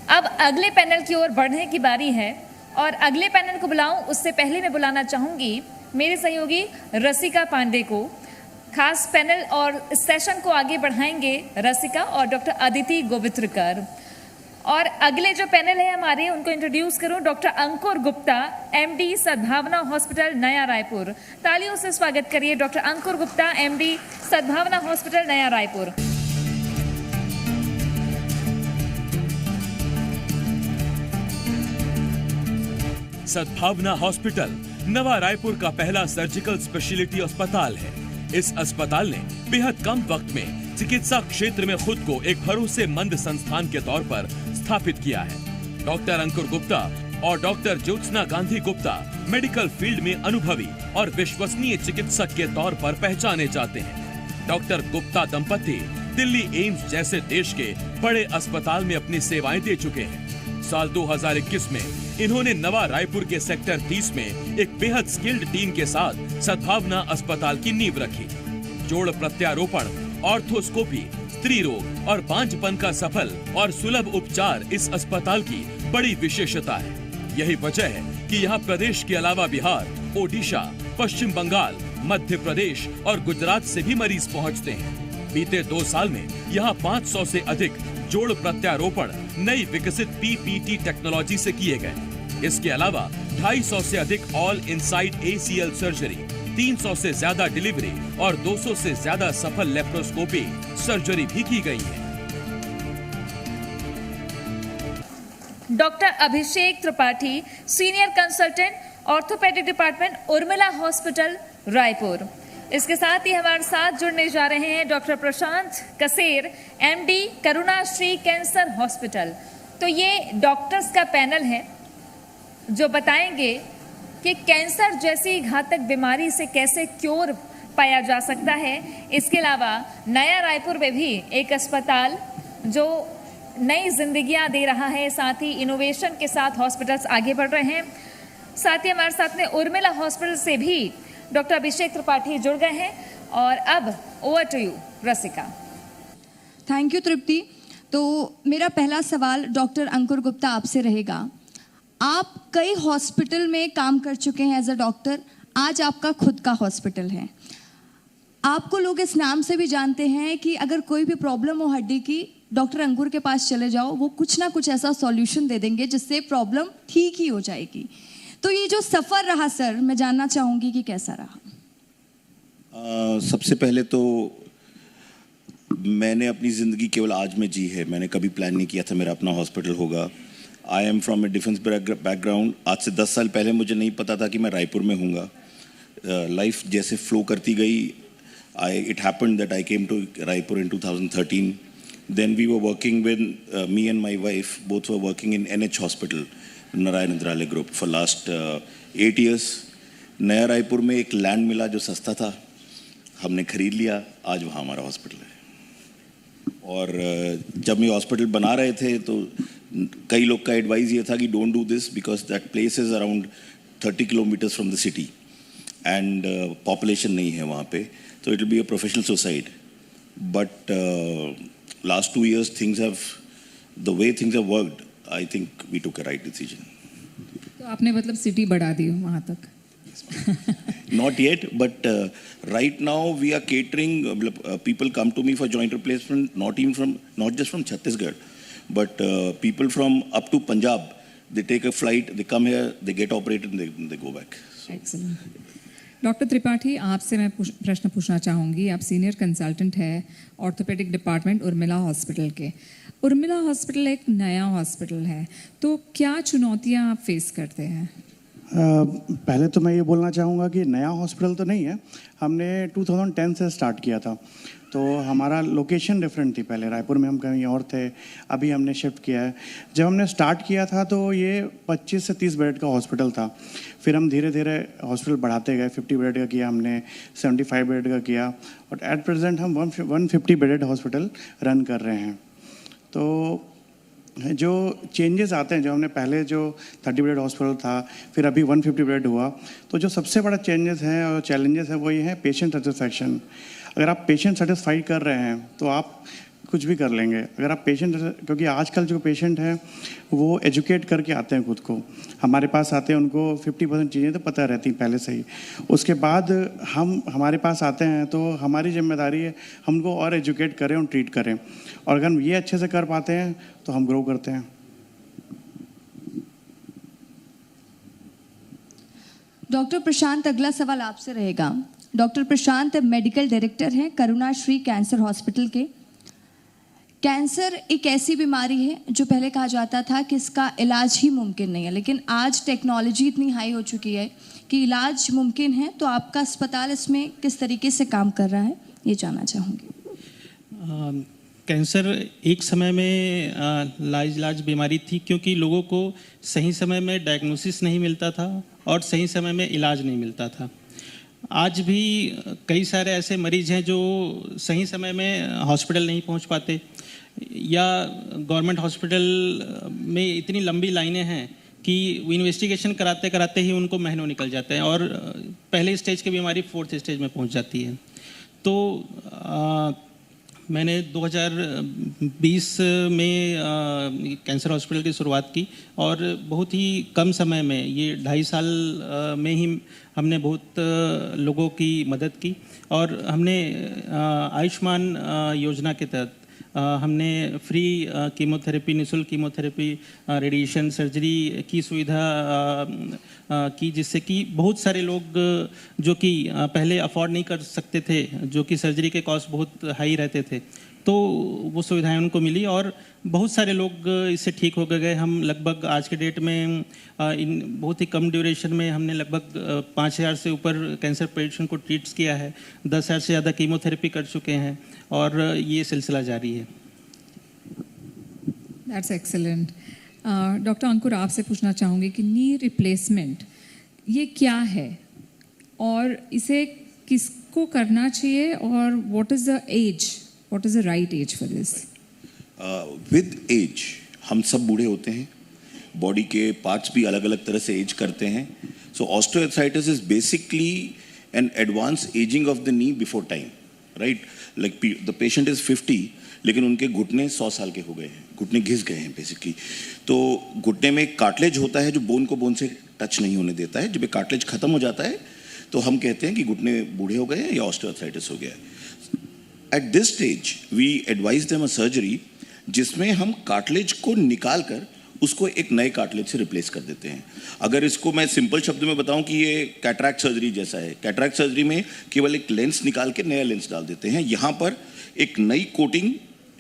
अब अगले पैनल की ओर बढ़ने की बारी है और अगले पैनल को बुलाऊं उससे पहले मैं बुलाना चाहूंगी मेरे सहयोगी रसिका पांडे को। खास पैनल और सेशन को आगे बढ़ाएंगे रसिका और डॉक्टर अदिति गोवित्रकर। और अगले जो पैनल है हमारे उनको इंट्रोड्यूस करूं, डॉक्टर अंकुर गुप्ता, एमडी सद्भावना हॉस्पिटल नया रायपुर। तालियों से स्वागत करिए डॉक्टर अंकुर गुप्ता, एमडी सद्भावना हॉस्पिटल नया रायपुर। सद्भावना हॉस्पिटल नवा रायपुर का पहला सर्जिकल स्पेशलिटी अस्पताल है। इस अस्पताल ने बेहद कम वक्त में चिकित्सा क्षेत्र में खुद को एक भरोसेमंद संस्थान के तौर पर स्थापित किया है। डॉक्टर अंकुर गुप्ता और doctor Jyotsna Gandhi Gupta medical field में अनुभवी और विश्वसनीय चिकित्सक के तौर पर पहचाने जाते हैं। डॉक्टर गुप्ता दंपति दिल्ली एम्स जैसे देश के बड़े अस्पताल में अपनी सेवाएं दे चुके हैं। साल 2021 में इन्होंने नवा रायपुर के सेक्टर 30 में एक बेहद स्किल्ड टीम के साथ सद्भावना अस्पताल की नींव रखी। जोड़ प्रत्यारोपण, ऑर्थोस्कोपी, स्त्री रोग और बांझपन का सफल और सुलभ उपचार इस अस्पताल की बड़ी विशेषता है। यही वजह है कि यहाँ प्रदेश के अलावा बिहार, ओडिशा, पश्चिम बंगाल, मध्य प्रदेश और गुजरात से भी मरीज पहुँचते हैं। बीते 2 साल में यहाँ 500 से अधिक जोड़ प्रत्यारोपण नई विकसित पीपीटी टेक्नोलॉजी से किए गए। इसके अलावा 250 से अधिक ऑल इनसाइड ACL सर्जरी, 300 से ज्यादा डिलीवरी और 200 से ज्यादा सफल लेप्रोस्कोपी सर्जरी भी की गई है। Doctor Abhishek Tripathi, senior consultant orthopaedic department Urmila hospital Raipur. इसके साथ ही हमारे साथ जुड़ने जा रहे हैं डॉक्टर प्रशांत कसेर, एमडी करुणाश्री कैंसर हॉस्पिटल। तो ये डॉक्टर्स का पैनल है जो बताएंगे कि कैंसर जैसी घातक बीमारी से कैसे क्योर पाया जा सकता है। इसके अलावा नया रायपुर में भी एक अस्पताल जो नई जिंदगियां दे रहा है, साथ ही इनोवेशन के साथ हॉस्पिटल्स आगे बढ़ रहे हैं। साथ ही हमारे साथ में उर्मिला हॉस्पिटल से भी डॉक्टर अभिषेक त्रिपाठी जुड़ गए हैं। और अब over to you Rasika. Thank you Tripti. तो मेरा पहला सवाल डॉक्टर अंकुर गुप्ता आपसे रहेगा। आप कई हॉस्पिटल में काम कर चुके हैं एज अ डॉक्टर, आज आपका खुद का हॉस्पिटल है। आपको लोग इस नाम से भी जानते हैं कि अगर कोई भी प्रॉब्लम हो हड्डी की, डॉक्टर अंकुर के पास चले जाओ, वो कुछ ना कुछ ऐसा सॉल्यूशन दे देंगे जिससे प्रॉब्लम ठीक ही हो जाएगी। तो ये जो सफ़र रहा सर, मैं जानना चाहूँगी कि कैसा रहा। सबसे पहले तो मैंने अपनी ज़िंदगी केवल आज में जी है। मैंने कभी प्लान नहीं किया था मेरा अपना हॉस्पिटल होगा। I am from A defence background. आज से 10 साल पहले मुझे नहीं पता था कि मैं रायपुर में हूँगा। लाइफ जैसे फ्लो करती गई, it happened that I came to Raipur in 2013. Then we were working with me and my wife, both were working in NH Hospital, Narayana Indralaya group, for last 8 years. नया रायपुर में एक लैंड मिला जो सस्ता था, हमने खरीद लिया, आज वहाँ हमारा हॉस्पिटल है। और जब ये हॉस्पिटल बना रहे थे तो कई लोग का एडवाइस ये था कि don't do this because that place is around 30 kilometres from the city and population नहीं है वहाँ पे, तो it will be a professional suicide. But last 2 years the way things have worked, I think we took a right decision. तो आपने मतलब city बढ़ा दी वहाँ तक? Not yet, but right now we are catering. People come to me for joint replacement, not just from Chhattisgarh, but people from up to Punjab. They take a flight, they come here, they get operated, and they go back. So. Excellent. Doctor Tripathi, आपसे मैं प्रश्न पूछना चाहूँगी। आप senior consultant है orthopaedic department Urmila hospital के। Urmila hospital एक नया हॉस्पिटल है, तो क्या चुनौतियाँ आप फेस करते हैं? पहले तो मैं ये बोलना चाहूँगा कि नया हॉस्पिटल तो नहीं है, हमने 2010 से स्टार्ट किया था। तो हमारा लोकेशन डिफरेंट थी, पहले रायपुर में हम कहीं और थे, अभी हमने शिफ्ट किया है। जब हमने स्टार्ट किया था तो ये 25 से 30 बेड का हॉस्पिटल था। फिर हम धीरे धीरे हॉस्पिटल बढ़ाते गए, 50 बेड का किया हमने, 75 बेड का किया, और एट प्रेजेंट हम 150 बेडेड हॉस्पिटल रन कर रहे हैं। तो जो चेंजेस आते हैं, जो हमने पहले जो 30 बेड हॉस्पिटल था, फिर अभी 150 बेड हुआ, तो जो सबसे बड़ा चेंजेस हैं और चैलेंजेस हैं वो ये हैं पेशेंट सेटिस्फैक्शन। अगर आप पेशेंट सेटिस्फाइड कर रहे हैं तो आप कुछ भी कर लेंगे। अगर आप पेशेंट, क्योंकि आजकल जो पेशेंट हैं वो एजुकेट करके आते हैं खुद को, हमारे पास आते हैं, उनको 50% चीज़ें तो पता रहती हैं पहले से ही। उसके बाद हम हमारे पास आते हैं तो हमारी जिम्मेदारी है हम उनको और एजुकेट करें और ट्रीट करें, और अगर हम ये अच्छे से कर पाते हैं तो हम ग्रो करते हैं। डॉक्टर प्रशांत, अगला सवाल आपसे रहेगा। डॉक्टर प्रशांत मेडिकल डायरेक्टर हैं करुणाश्री कैंसर हॉस्पिटल के। कैंसर एक ऐसी बीमारी है जो पहले कहा जाता था कि इसका इलाज ही मुमकिन नहीं है, लेकिन आज टेक्नोलॉजी इतनी हाई हो चुकी है कि इलाज मुमकिन है। तो आपका अस्पताल इसमें किस तरीके से काम कर रहा है, ये जानना चाहूँगी। कैंसर एक समय में लाइलाज बीमारी थी, क्योंकि लोगों को सही समय में डायग्नोसिस नहीं मिलता था और सही समय में इलाज नहीं मिलता था। आज भी कई सारे ऐसे मरीज हैं जो सही समय में हॉस्पिटल नहीं पहुंच पाते, या गवर्नमेंट हॉस्पिटल में इतनी लंबी लाइनें हैं कि वो इन्वेस्टिगेशन कराते कराते ही उनको महीनों निकल जाते हैं और पहले स्टेज की बीमारी 4th स्टेज में पहुंच जाती है। तो मैंने 2020 में कैंसर हॉस्पिटल की शुरुआत की और बहुत ही कम समय में, ये 2.5 साल में ही हमने बहुत लोगों की मदद की। और हमने आयुष्मान योजना के तहत हमने फ्री कीमोथेरेपी, निःशुल्क कीमोथेरेपी, रेडिएशन सर्जरी की सुविधा की, जिससे कि बहुत सारे लोग जो कि पहले अफोर्ड नहीं कर सकते थे, जो कि सर्जरी के कॉस्ट बहुत हाई रहते थे, तो वो सुविधाएं उनको मिली और बहुत सारे लोग इससे ठीक हो गए। हम लगभग आज के डेट में इन बहुत ही कम ड्यूरेशन में हमने लगभग 5,000 से ऊपर कैंसर पेशेंट को ट्रीट किया है, 10,000 से ज़्यादा कीमोथेरेपी कर चुके हैं और ये सिलसिला जारी है। That's excellent. डॉक्टर अंकुर, आपसे पूछना चाहूँगी कि नी रिप्लेसमेंट ये क्या है और इसे किसको करना चाहिए, और what is the age, what is the right age for this? With age हम सब बूढ़े होते हैं, बॉडी के पार्ट्स भी अलग अलग तरह से एज करते हैं। So osteoarthritis is basically an advance ageing of the knee before time, right? Like the patient is 50 लेकिन उनके घुटने 100 साल के हो गए हैं, घुटने घिस गए हैं बेसिकली। तो घुटने में एक कार्टिलेज होता है जो बोन को बोन से टच नहीं होने देता है। जब ये कार्टिलेज खत्म हो जाता है तो हम कहते हैं कि घुटने बूढ़े हो गए हैं या ऑस्टियोआर्थराइटिस हो गया है। At this stage we advise them a surgery जिसमें हम कार्टिलेज को निकाल कर उसको एक नए कार्टिलेज से रिप्लेस कर देते हैं। अगर इसको मैं सिंपल शब्द में बताऊं कि ये कैटरैक्ट सर्जरी जैसा है। कैटरैक्ट सर्जरी में केवल एक लेंस निकाल के नया लेंस डाल देते हैं, यहाँ पर एक नई कोटिंग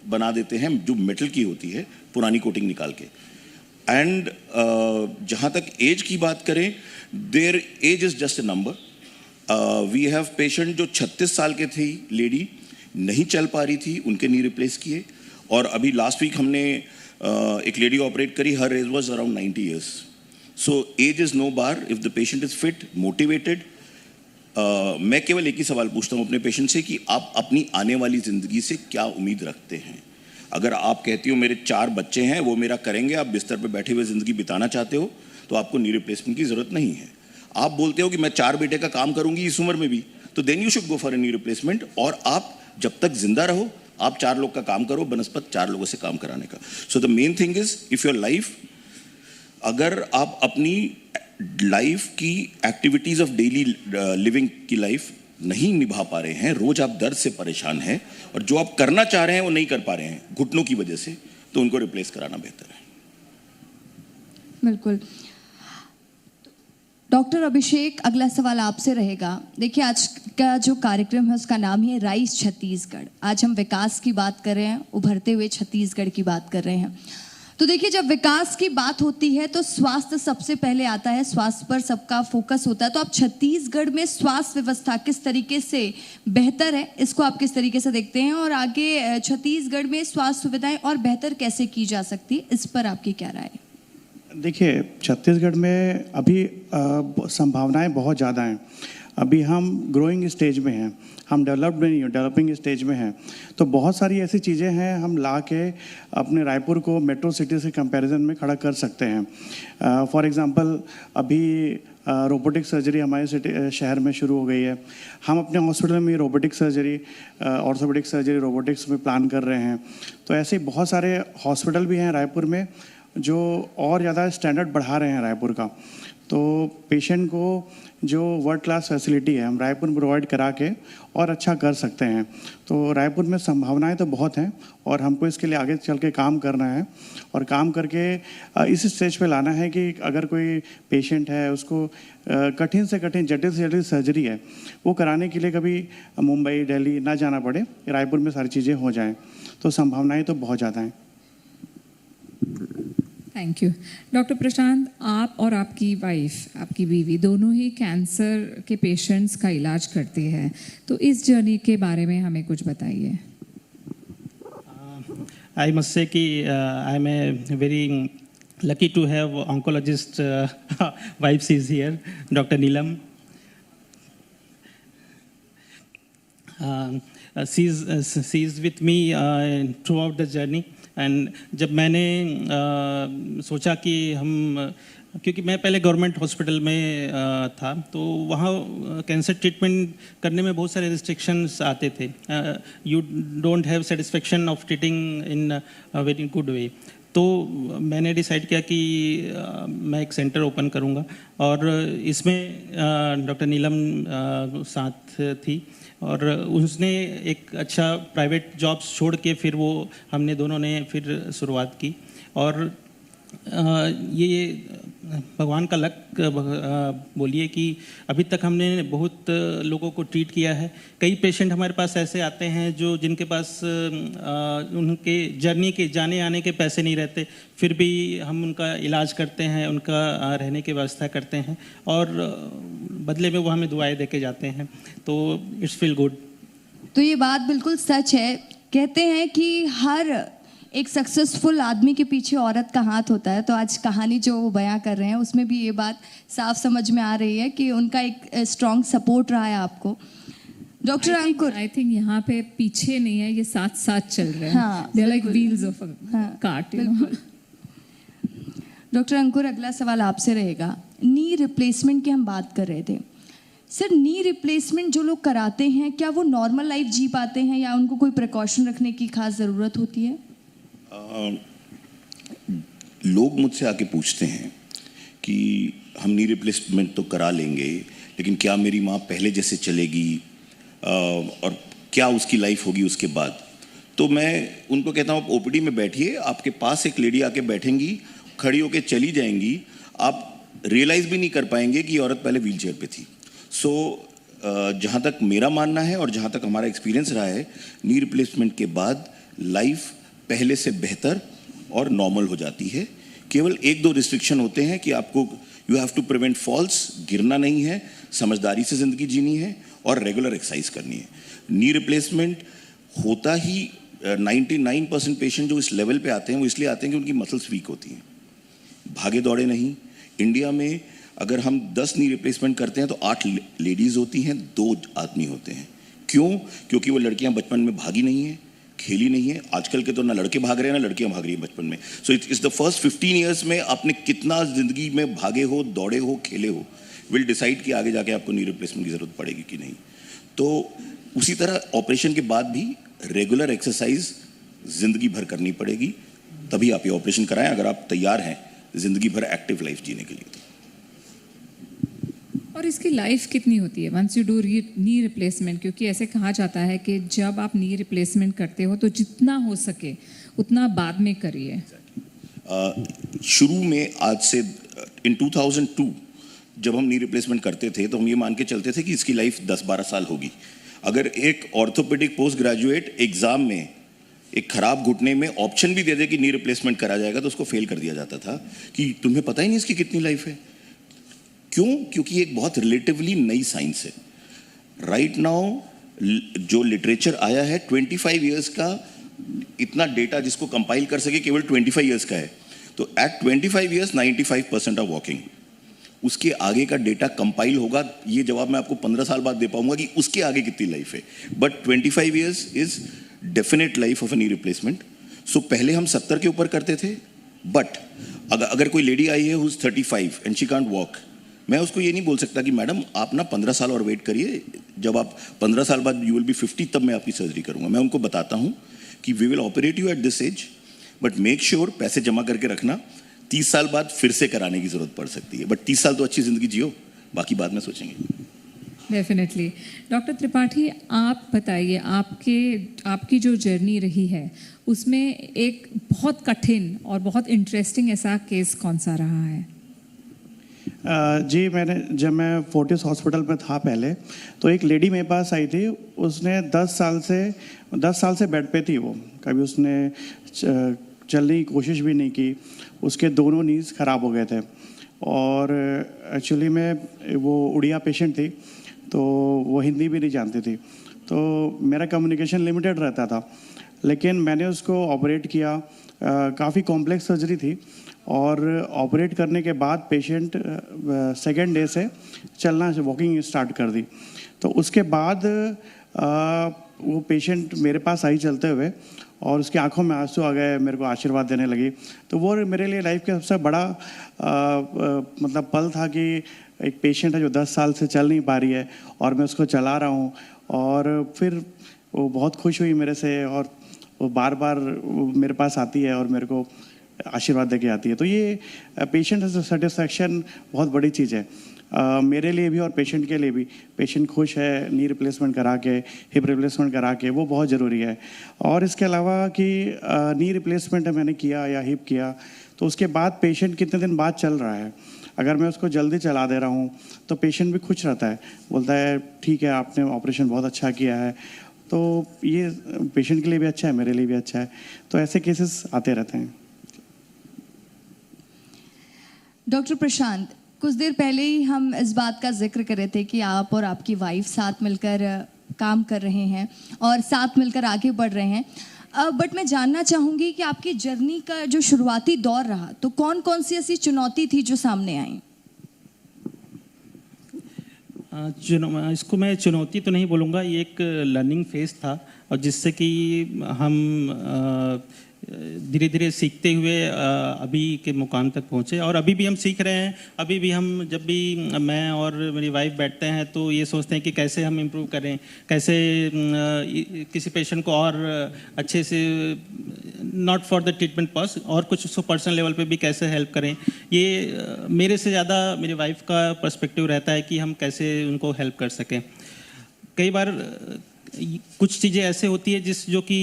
बना देते हैं जो मेटल की होती है, पुरानी कोटिंग निकाल के। एंड जहाँ तक एज की बात करें, their age is just a number. We have patient जो 36 साल के थे, लेडी नहीं चल पा रही थी, उनके नी रिप्लेस किए। और अभी लास्ट वीक हमने एक लेडी ऑपरेट करी, her age was around 90 years. So age is no bar if the patient is fit, motivated. मैं केवल एक ही सवाल पूछता हूँ अपने पेशेंट से कि आप अपनी आने वाली ज़िंदगी से क्या उम्मीद रखते हैं। अगर आप कहती हो मेरे 4 बच्चे हैं, वो मेरा करेंगे, आप बिस्तर पर बैठे हुए ज़िंदगी बिताना चाहते हो, तो आपको नी रिप्लेसमेंट की ज़रूरत नहीं है। आप बोलते हो कि मैं 4 बेटे का काम करूँगी इस उम्र में भी, तो then you should go for a knee replacement. और आप जब तक जिंदा रहो, आप 4 लोग का काम करो, बनस्पत 4 लोगों से काम कराने का। So the main thing is if your life, अगर आप अपनी लाइफ की एक्टिविटीज ऑफ डेली लिविंग की लाइफ नहीं निभा पा रहे हैं, रोज आप दर्द से परेशान हैं और जो आप करना चाह रहे हैं वो नहीं कर पा रहे हैं घुटनों की वजह से, तो उनको रिप्लेस कराना बेहतर है। बिल्कुल। डॉक्टर अभिषेक, अगला सवाल आपसे रहेगा। देखिए, आज का जो कार्यक्रम है उसका नाम है राइज छत्तीसगढ़। आज हम विकास की बात कर रहे हैं, उभरते हुए छत्तीसगढ़ की बात कर रहे हैं। तो देखिए, जब विकास की बात होती है तो स्वास्थ्य सबसे पहले आता है, स्वास्थ्य पर सबका फोकस होता है। तो आप छत्तीसगढ़ में स्वास्थ्य व्यवस्था किस तरीके से बेहतर है, इसको आप किस तरीके से देखते हैं, और आगे छत्तीसगढ़ में स्वास्थ्य सुविधाएं और बेहतर कैसे की जा सकती है, इस पर आपकी क्या राय है? देखिए, छत्तीसगढ़ में अभी संभावनाएं बहुत ज़्यादा हैं। अभी हम ग्रोइंग स्टेज में हैं, हम डेवलप्ड नहीं हैं, डेवलपिंग स्टेज में हैं। तो बहुत सारी ऐसी चीज़ें हैं हम ला के अपने रायपुर को मेट्रो सिटी से कंपैरिजन में खड़ा कर सकते हैं। फॉर एग्जांपल अभी रोबोटिक सर्जरी हमारे शहर में शुरू हो गई है। हम अपने हॉस्पिटल में robotic surgery, orthopaedic surgery robotics में प्लान कर रहे हैं। तो ऐसे बहुत सारे हॉस्पिटल भी हैं रायपुर में जो और ज़्यादा स्टैंडर्ड बढ़ा रहे हैं रायपुर का। तो पेशेंट को जो वर्ल्ड क्लास फैसिलिटी है हम रायपुर में प्रोवाइड करा के और अच्छा कर सकते हैं। तो रायपुर में संभावनाएं तो बहुत हैं और हमको इसके लिए आगे चल के काम करना है और काम करके इस स्टेज पे लाना है कि अगर कोई पेशेंट है उसको कठिन से कठिन जटिल से जटिल सर्जरी है वो कराने के लिए कभी मुंबई दिल्ली ना जाना पड़े, रायपुर में सारी चीज़ें हो जाएँ। तो संभावनाएँ तो बहुत ज़्यादा हैं। Thank you. डॉक्टर प्रशांत, आप और आपकी वाइफ, आपकी बीवी, दोनों ही कैंसर के पेशेंट्स का इलाज करते हैं, तो इस जर्नी के बारे में हमें कुछ बताइए। आई मस्ट से कि I am a very lucky to have oncologist wife is here, Dr. Neelam. She's with me throughout the journey. And जब मैंने सोचा कि क्योंकि मैं पहले गवर्नमेंट हॉस्पिटल में था तो वहाँ कैंसर ट्रीटमेंट करने में बहुत सारे रिस्ट्रिक्शंस आते थे। You don't have satisfaction of treating in a very good way. तो मैंने डिसाइड किया कि मैं एक सेंटर ओपन करूँगा और इसमें डॉक्टर नीलम साथ थी और उसने एक अच्छा प्राइवेट जॉब्स छोड़ के फिर वो हमने दोनों ने फिर शुरुआत की। और ये भगवान का लक बोलिए कि अभी तक हमने बहुत लोगों को ट्रीट किया है। कई पेशेंट हमारे पास ऐसे आते हैं जो जिनके पास उनके जर्नी के जाने आने के पैसे नहीं रहते, फिर भी हम उनका इलाज करते हैं, उनका रहने की व्यवस्था करते हैं और बदले में वो हमें दुआएं दे के जाते हैं। तो इट्स फील गुड। तो ये बात बिल्कुल सच है। कहते हैं कि हर एक सक्सेसफुल आदमी के पीछे औरत का हाथ होता है। तो आज कहानी जो वो बयां कर रहे हैं उसमें भी ये बात साफ समझ में आ रही है कि उनका एक स्ट्रॉन्ग सपोर्ट रहा है आपको। डॉक्टर अंकुर, आई थिंक यहाँ पे पीछे नहीं है, ये साथ साथ चल रहे हैं। हाँ, they are like wheels of a cart. Doctor Ankur, अगला सवाल आपसे रहेगा। नी रिप्लेसमेंट की हम बात कर रहे थे सर। नी रिप्लेसमेंट जो लोग कराते हैं क्या वो नॉर्मल लाइफ जी पाते हैं या उनको कोई प्रिकॉशन रखने की खास ज़रूरत होती है? लोग मुझसे आके पूछते हैं कि हम नी रिप्लेसमेंट तो करा लेंगे लेकिन क्या मेरी माँ पहले जैसे चलेगी और क्या उसकी लाइफ होगी उसके बाद। तो मैं उनको कहता हूँ आप ओपीडी में बैठिए, आपके पास एक लेडी आके बैठेंगी, खड़ी होके चली जाएंगी, आप रियलाइज़ भी नहीं कर पाएंगे कि औरत पहले व्हील चेयर पर थी। सो जहाँ तक मेरा मानना है और जहाँ तक हमारा एक्सपीरियंस रहा है, नी रिप्लेसमेंट के बाद लाइफ पहले से बेहतर और नॉर्मल हो जाती है। केवल एक दो रिस्ट्रिक्शन होते हैं कि आपको you have to prevent falls, गिरना नहीं है, समझदारी से ज़िंदगी जीनी है और रेगुलर एक्सरसाइज करनी है। नी रिप्लेसमेंट होता ही 99% पेशेंट जो इस लेवल पे आते हैं वो इसलिए आते हैं कि उनकी मसल्स वीक होती हैं, भागे दौड़े नहीं। इंडिया में अगर हम 10 नी रिप्लेसमेंट करते हैं तो 8 लेडीज़ होती हैं, 2 आदमी होते हैं। क्यों? क्योंकि वो लड़कियां बचपन में भागी नहीं है, खेली नहीं है। आजकल के तो ना लड़के भाग रहे हैं ना लड़कियां भाग रही हैं बचपन में। So it's the first 15 years में आपने कितना ज़िंदगी में भागे हो, दौड़े हो, खेले हो, विल डिसाइड कि आगे जाके आपको नी रिप्लेसमेंट की ज़रूरत पड़ेगी कि नहीं। तो उसी तरह ऑपरेशन के बाद भी रेगुलर एक्सरसाइज ज़िंदगी भर करनी पड़ेगी, तभी आप ये ऑपरेशन कराएं अगर आप तैयार हैं ज़िंदगी भर एक्टिव लाइफ जीने के लिए। और इसकी लाइफ कितनी होती है once you do knee replacement? क्योंकि ऐसे कहा जाता है कि जब आप नी रिप्लेसमेंट करते हो तो जितना हो सके उतना बाद में करिए। शुरू में आज से इन 2002 जब हम नी रिप्लेसमेंट करते थे तो हम ये मान के चलते थे कि इसकी लाइफ 10-12 साल होगी। अगर एक ऑर्थोपेडिक पोस्ट ग्रेजुएट एग्जाम में एक खराब घुटने में ऑप्शन भी दे दे कि नी रिप्लेसमेंट करा जाएगा तो उसको फेल कर दिया जाता था कि तुम्हें पता ही नहीं इसकी कितनी लाइफ है। क्यों? क्योंकि एक बहुत रिलेटिवली नई साइंस है। राइट नाउ जो लिटरेचर आया है 25 ईयर्स का, इतना डेटा जिसको कंपाइल कर सके केवल 25 ईयर्स का है। तो एट 25 ईयर्स 95% ऑफ वॉकिंग। उसके आगे का डेटा कंपाइल होगा, ये जवाब मैं आपको 15 साल बाद दे पाऊंगा कि उसके आगे कितनी लाइफ है, but 25 years is definite life of a knee replacement. So पहले हम 70 के ऊपर करते थे, बट अगर कोई लेडी आई है who is 35 and she can't walk, मैं उसको ये नहीं बोल सकता कि मैडम आप ना 15 साल और वेट करिए, जब आप 15 साल बाद यू विल बी 50 तब मैं आपकी सर्जरी करूंगा। मैं उनको बताता हूं कि we will operate you at this age, but make sure पैसे जमा करके रखना, 30 साल बाद फिर से कराने की जरूरत पड़ सकती है, बट 30 साल तो अच्छी जिंदगी जियो, बाकी बाद में सोचेंगे। डेफिनेटली। डॉक्टर त्रिपाठी, आप बताइए, आपकी जो जर्नी रही है उसमें एक बहुत कठिन और बहुत इंटरेस्टिंग ऐसा केस कौन सा रहा है? जी, जब मैं फोर्टिस हॉस्पिटल में था पहले, तो एक लेडी मेरे पास आई थी। उसने 10 साल से बेड पे थी। वो कभी उसने चलने की कोशिश भी नहीं की। उसके दोनों नीज ख़राब हो गए थे, और एक्चुअली में वो उड़िया पेशेंट थी, तो वो हिंदी भी नहीं जानती थी, तो मेरा कम्युनिकेशन लिमिटेड रहता था। लेकिन मैंने उसको ऑपरेट किया। काफ़ी कॉम्प्लेक्स सर्जरी थी, और ऑपरेट करने के बाद पेशेंट सेकेंड डे से चलना, वॉकिंग स्टार्ट कर दी। तो उसके बाद वो पेशेंट मेरे पास आई चलते हुए, और उसकी आंखों में आंसू आ गए, मेरे को आशीर्वाद देने लगी। तो वो मेरे लिए लाइफ का सबसे बड़ा मतलब पल था कि एक पेशेंट है जो 10 साल से चल नहीं पा रही है, और मैं उसको चला रहा हूँ। और फिर वो बहुत खुश हुई मेरे से, और वो बार बार मेरे पास आती है और मेरे को आशीर्वाद दे के आती है। तो ये पेशेंट सेटिस्फैक्शन बहुत बड़ी चीज़ है, मेरे लिए भी और पेशेंट के लिए भी। पेशेंट खुश है, नी रिप्लेसमेंट करा के, हिप रिप्लेसमेंट करा के, वो बहुत ज़रूरी है। और इसके अलावा कि नी रिप्लेसमेंट मैंने किया या हिप किया, तो उसके बाद पेशेंट कितने दिन बाद चल रहा है, अगर मैं उसको जल्दी चला दे रहा हूँ तो पेशेंट भी खुश रहता है, बोलता है ठीक है, आपने ऑपरेशन बहुत अच्छा किया है। तो ये पेशेंट के लिए भी अच्छा है, मेरे लिए भी अच्छा है। तो ऐसे केसेस आते रहते हैं। डॉक्टर प्रशांत, कुछ देर पहले ही हम इस बात का जिक्र कर रहे थे कि आप और आपकी वाइफ साथ मिलकर काम कर रहे हैं और साथ मिलकर आगे बढ़ रहे हैं। बट मैं जानना चाहूँगी कि आपकी जर्नी का जो शुरुआती दौर रहा, तो कौन कौन सी ऐसी चुनौती थी जो सामने आई? इसको मैं चुनौती तो नहीं बोलूँगा, ये एक लर्निंग फेज था, और जिससे कि हम धीरे धीरे सीखते हुए अभी के मुकाम तक पहुँचे। और अभी भी हम सीख रहे हैं। अभी भी हम, जब भी मैं और मेरी वाइफ बैठते हैं तो ये सोचते हैं कि कैसे हम इम्प्रूव करें, कैसे किसी पेशेंट को और अच्छे से, not for the treatment purse, और कुछ उसको पर्सनल लेवल पे भी कैसे हेल्प करें। ये मेरे से ज़्यादा मेरी वाइफ का पर्सपेक्टिव रहता है कि हम कैसे उनको हेल्प कर सकें। कई बार कुछ चीज़ें ऐसे होती है जो कि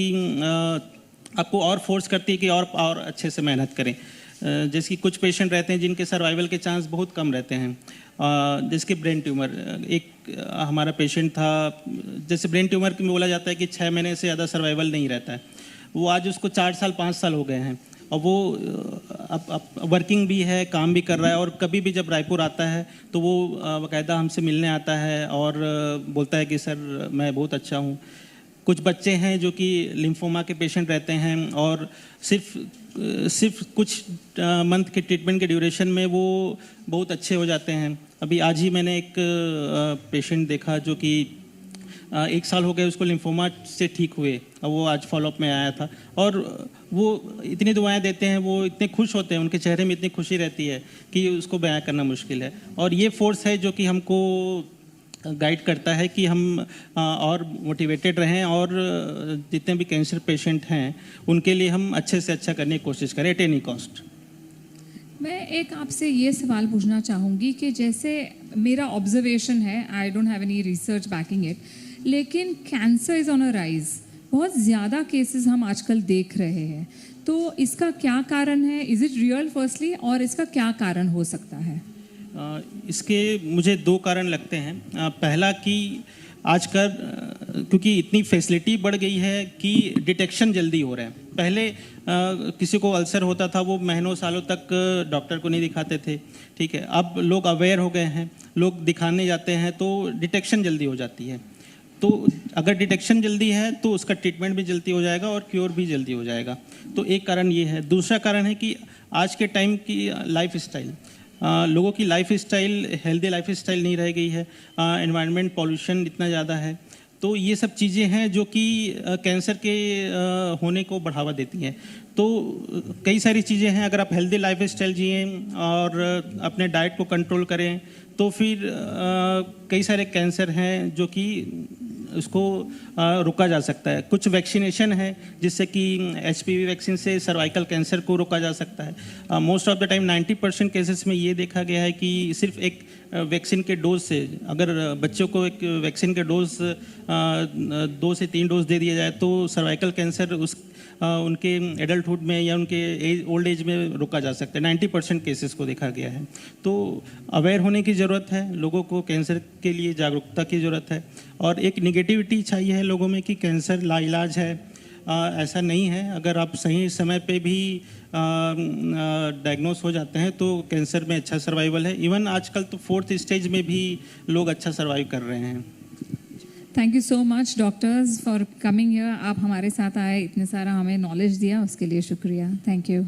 आपको और फोर्स करती है कि और अच्छे से मेहनत करें। जैसे कि कुछ पेशेंट रहते हैं जिनके सर्वाइवल के चांस बहुत कम रहते हैं, जैसे ब्रेन ट्यूमर। एक हमारा पेशेंट था, जैसे ब्रेन ट्यूमर में बोला जाता है कि 6 महीने से ज़्यादा सर्वाइवल नहीं रहता है। वो आज उसको 4 साल 5 साल हो गए हैं, और वो अब वर्किंग भी है, काम भी कर रहा है। और कभी भी जब रायपुर आता है तो वो बाकायदा हमसे मिलने आता है और बोलता है कि सर मैं बहुत अच्छा हूँ। कुछ बच्चे हैं जो कि लिम्फोमा के पेशेंट रहते हैं, और सिर्फ कुछ मंथ के ट्रीटमेंट के ड्यूरेशन में वो बहुत अच्छे हो जाते हैं। अभी आज ही मैंने एक पेशेंट देखा जो कि 1 साल हो गए उसको लिम्फोमा से ठीक हुए, और वो आज फॉलोअप में आया था। और वो इतनी दुआएं देते हैं, वो इतने खुश होते हैं, उनके चेहरे में इतनी खुशी रहती है कि उसको बयां करना मुश्किल है। और ये फोर्स है जो कि हमको गाइड करता है कि हम और मोटिवेटेड रहें, और जितने भी कैंसर पेशेंट हैं उनके लिए हम अच्छे से अच्छा करने की कोशिश करें एट एनी कॉस्ट। मैं एक आपसे ये सवाल पूछना चाहूँगी कि जैसे मेरा ऑब्जर्वेशन है, I don't have any research backing it, लेकिन cancer is on a rise. बहुत ज़्यादा केसेस हम आजकल देख रहे हैं, तो इसका क्या कारण है? इज़ इट रियल फर्स्टली, और इसका क्या कारण हो सकता है? इसके मुझे 2 कारण लगते हैं। पहला कि आजकल क्योंकि इतनी फैसिलिटी बढ़ गई है कि डिटेक्शन जल्दी हो रहा है। पहले किसी को अल्सर होता था, वो महीनों सालों तक डॉक्टर को नहीं दिखाते थे, ठीक है। अब लोग अवेयर हो गए हैं, लोग दिखाने जाते हैं, तो डिटेक्शन जल्दी हो जाती है। तो अगर डिटेक्शन जल्दी है तो उसका ट्रीटमेंट भी जल्दी हो जाएगा और क्योर भी जल्दी हो जाएगा। तो एक कारण ये है। दूसरा कारण है कि आज के टाइम की लाइफ स्टाइल, लोगों की life style healthy life style नहीं रह गई है, एनवायरनमेंट पॉल्यूशन इतना ज़्यादा है, तो ये सब चीज़ें हैं जो कि कैंसर के होने को बढ़ावा देती हैं। तो कई सारी चीज़ें हैं, अगर आप हेल्दी लाइफ स्टाइल जिए और अपने डाइट को कंट्रोल करें तो फिर कई सारे कैंसर हैं जो कि उसको रोका जा सकता है। कुछ वैक्सीनेशन है जिससे कि HPV वैक्सीन से सर्वाइकल कैंसर को रोका जा सकता है। Most of the time 90% cases में ये देखा गया है कि सिर्फ एक वैक्सीन के डोज से, अगर बच्चों को एक वैक्सीन के डोज 2 से 3 डोज दे दिया जाए तो सर्वाइकल कैंसर उनके एडल्टहुड में या उनके ओल्ड एज में रोका जा सकता है। 90% केसेस को देखा गया है। तो अवेयर होने की ज़रूरत है, लोगों को कैंसर के लिए जागरूकता की ज़रूरत है, और एक निगेटिविटी चाहिए है लोगों में कि कैंसर लाइलाज है। ऐसा नहीं है, अगर आप सही समय पे भी डायग्नोस हो जाते हैं तो कैंसर में अच्छा सर्वाइवल है। इवन आजकल तो 4th स्टेज में भी लोग अच्छा सर्वाइव कर रहे हैं। Thank you so much doctors for coming here. आप हमारे साथ आए, इतने सारा हमें नॉलेज दिया, उसके लिए शुक्रिया। Thank you.